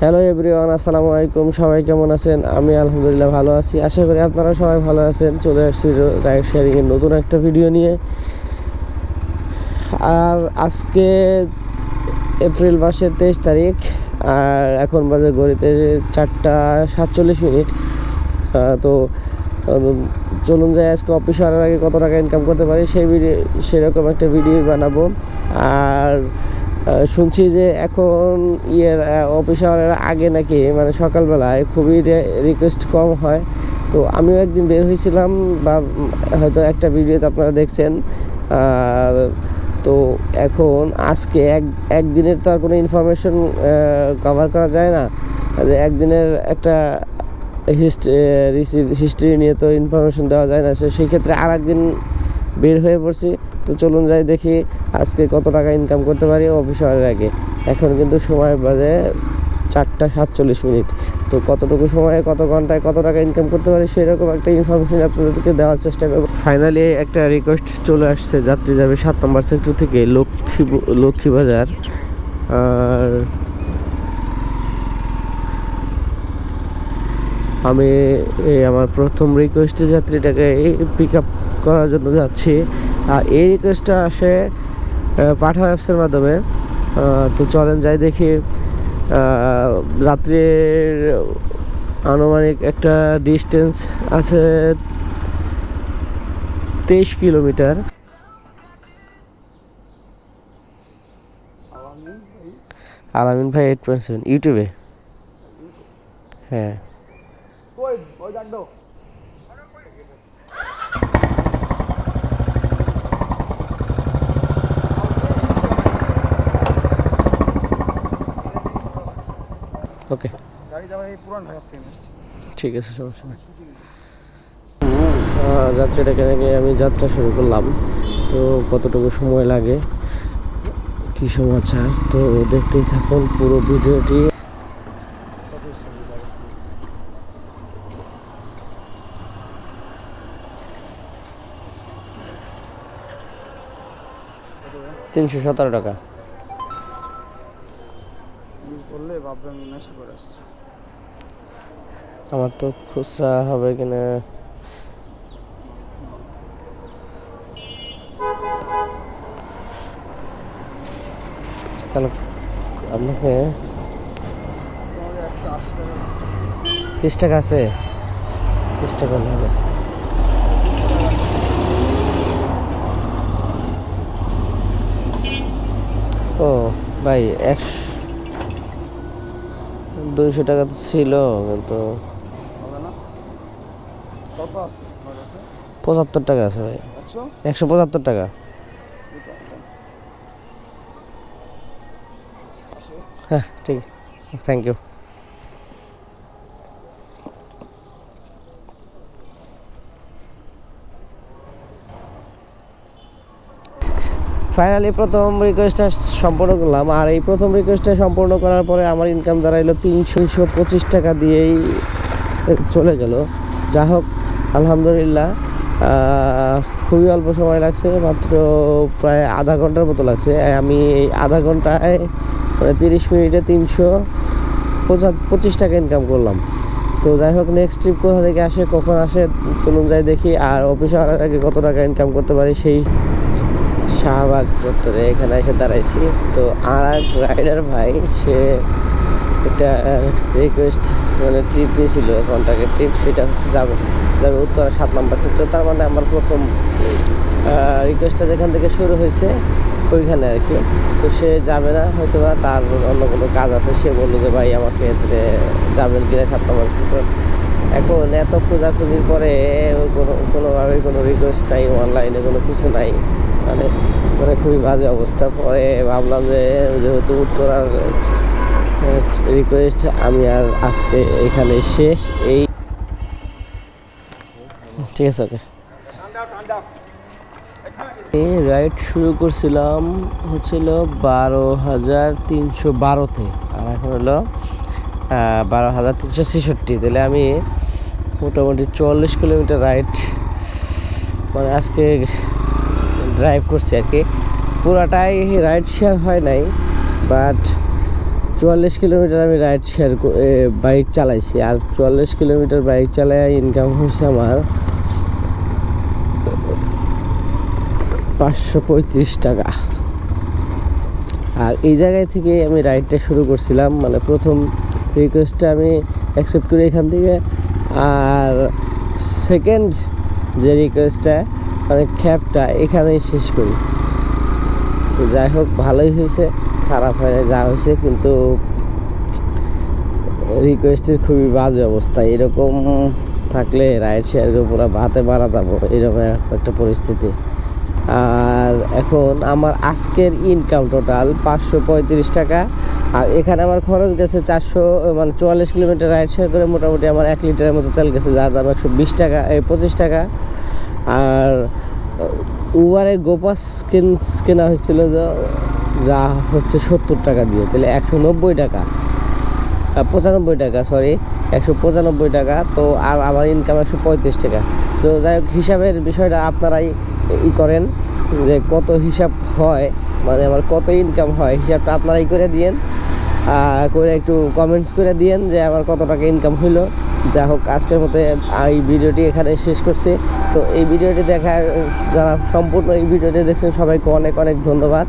Hello everyone, আসসালামু আলাইকুম। সবাই কেমন আছেন? আমি আলহামদুলিল্লাহ ভালো আছি। আশা করি আপনারা সবাই ভালো আছেন। চলে আসছি রাইড শেয়ারিংয়ের নতুন একটা ভিডিও নিয়ে। আর আজকে এপ্রিল মাসের 23 তারিখ, আর এখন বাজে ঘড়িতে 4:47। তো চলুন যাই আজকে অফিস হওয়ার আগে কত টাকা ইনকাম করতে পারি সেরকম একটা ভিডিও বানাবো। আর শুনছি যে এখন অফিস আওয়ারের আগে নাকি মানে সকালবেলায় খুবই রিকোয়েস্ট কম হয়। তো আমিও একদিন বের হয়েছিলাম, বা হয়তো একটা ভিডিওতে আপনারা দেখছেন। তো এখন আজকে একদিনের তো আর কোনো ইনফরমেশন কভার করা যায় না। একদিনের একটা হিস্ট্রি নিয়ে তো ইনফরমেশন দেওয়া যায় না, সেই ক্ষেত্রে আর একদিন বের হয়ে পড়ছি। তো চলুন যাই দেখি আজকে কত টাকা ইনকাম করতে পারি অফিস আওয়ারের আগে। এখন কিন্তু সময় বাজে 4:47। তো কতটুকু সময়ে কত ঘন্টায় কত টাকা ইনকাম করতে পারি সেরকম একটা ইনফরমেশন আপনাদেরকে দেওয়ার চেষ্টা করব। ফাইনালি একটা রিকোয়েস্ট চলে আসছে, যাত্রী যাবে 7 নম্বর সেক্টর থেকে লক্ষ্মীবাজার। আর আমি আমার প্রথম রিকোয়েস্টের যাত্রীটাকে পিক আপ করার জন্য যাচ্ছি। আর এই রিকোয়েস্টটা আসে পাঠা অ্যাপসের মাধ্যমে। তো চলেন যাই দেখি। যাত্রীর আনুমানিক একটা ডিস্টেন্স আছে 23 কিলোমিটার। আলামিন ভাই 8.7 ইউটিউবে। হ্যাঁ, ওকে, ঠিক আছে, সমস্যা নেই। যাত্রীটাকে নাকি আমি যাত্রা শুরু করলাম। তো কতটুকু সময় লাগে, কি সমাচার, তো দেখতেই থাকুন পুরো ভিডিওটি। $317। আমার তো খুচরা হবে কিনা, তাহলে আপনাকে 20 টাকা আছে, 20 টাকা হবে। ও ভাই, 200 টাকা তো ছিল, কিন্তু 75 টাকা আছে ভাই। 175 টাকা। হ্যাঁ, ঠিক, থ্যাংক ইউ। ফাইনালি প্রথম রিকোয়েস্টটা সম্পূর্ণ করলাম। আর এই প্রথম রিকোয়েস্টটা সম্পূর্ণ করার পরে আমার ইনকাম দাঁড়াইলো 325 টাকা দিয়েই চলে গেল। যা হোক, আলহামদুলিল্লাহ। খুবই অল্প সময় লাগছে, মাত্র প্রায় আধা ঘন্টার মতো লাগছে। আমি এই আধা ঘন্টায় মানে 30 মিনিটে 325 টাকা ইনকাম করলাম। তো যাই হোক, নেক্সট ট্রিপ কোথা থেকে আসে, কখন আসে, চলুন যাই দেখি। আর অফিসে আসার আগে কত টাকা ইনকাম করতে পারি সেই শাহবাগ চত্বরে এখানে এসে দাঁড়াইছি। তো আর এক রাইডার ভাই, সে একটা রিকোয়েস্ট মানে ট্রিপ নিয়েছিল, কন্ট্রাক্টের ট্রিপ। সেটা হচ্ছে যাবে উত্তরা 7 নম্বর সেক্টর। তার মানে আমার প্রথম রিকোয়েস্টটা যেখান থেকে শুরু হয়েছে ওইখানে আর কি। তো সে যাবে না, হয়তো বা তার অন্য কোনো কাজ আছে। সে বললো যে ভাই আমাকে যাবেন কিনা 7 নম্বর সেক্টর। এখন এত খোঁজাখুঁজির পরে কোনোভাবেই কোনো রিকোয়েস্ট নাই, অনলাইনে কোনো কিছু নাই, মানে খুবই বাজে অবস্থা। পরে ভাবলাম যে যেহেতু উত্তরার রিকোয়েস্ট, আমি আর আজকে এখানে শেষ। এই ঠিক আছে, ওকে। রাইড শুরু করছিলাম হচ্ছিল 12,312-তে, আর এখন হলো 12,366। তাহলে আমি মোটামুটি 40 কিলোমিটার রাইড মানে আজকে ড্রাইভ করছি আর কি। পুরাটাই রাইড শেয়ার হয় নাই, বাট 44 কিলোমিটার আমি রাইড শেয়ার বাইক চালাইছি, আর 44 কিলোমিটার বাইক চালায় ইনকাম হয়েছে আমার 535 টাকা। আর এই জায়গায় থেকে আমি রাইডটা শুরু করছিলাম, মানে প্রথম রিকোয়েস্টটা আমি অ্যাকসেপ্ট করি এখান থেকে, আর সেকেন্ড যে রিকোয়েস্টটা মানে ক্যাবটা এখানেই শেষ করি। তো যাই হোক, ভালোই হয়েছে, খারাপ হয় না যা হয়েছে, কিন্তু রিকোয়েস্টের খুবই বাজে অবস্থা। এরকম থাকলে রাইড শেয়ার করে পুরো ভাতে মারা যাবো, এরকম একটা পরিস্থিতি। আর এখন আমার আজকের ইনকাম টোটাল 535 টাকা, আর এখানে আমার খরচ গেছে 400, মানে 44 কিলোমিটার রাইড শেয়ার করে মোটামুটি আমার 1 লিটারের মতো তেল গেছে, যার দাম 120 টাকা, 25 টাকা। আর উবারে গোপাস কেনা হয়েছিল যা হচ্ছে 70 টাকা দিয়ে, তাহলে 190 টাকা, 95 টাকা, সরি 195 টাকা। তো আর আমার ইনকাম 135 টাকা। তো যাই হোক, হিসাবের বিষয়টা আপনারাই করেন যে কত হিসাব হয়, মানে আমার কত ইনকাম হয়, হিসাবটা আপনারাই করে দিয়েন, করে একটু কমেন্টস করে দিয়েন যে আমার কত টাকা ইনকাম হইলো। যা হোক, আজকের মতো এই ভিডিওটি এখানে শেষ করছি। তো এই ভিডিওটি যারা সম্পূর্ণ এই ভিডিওটি দেখছেন সবাইকে অনেক অনেক ধন্যবাদ।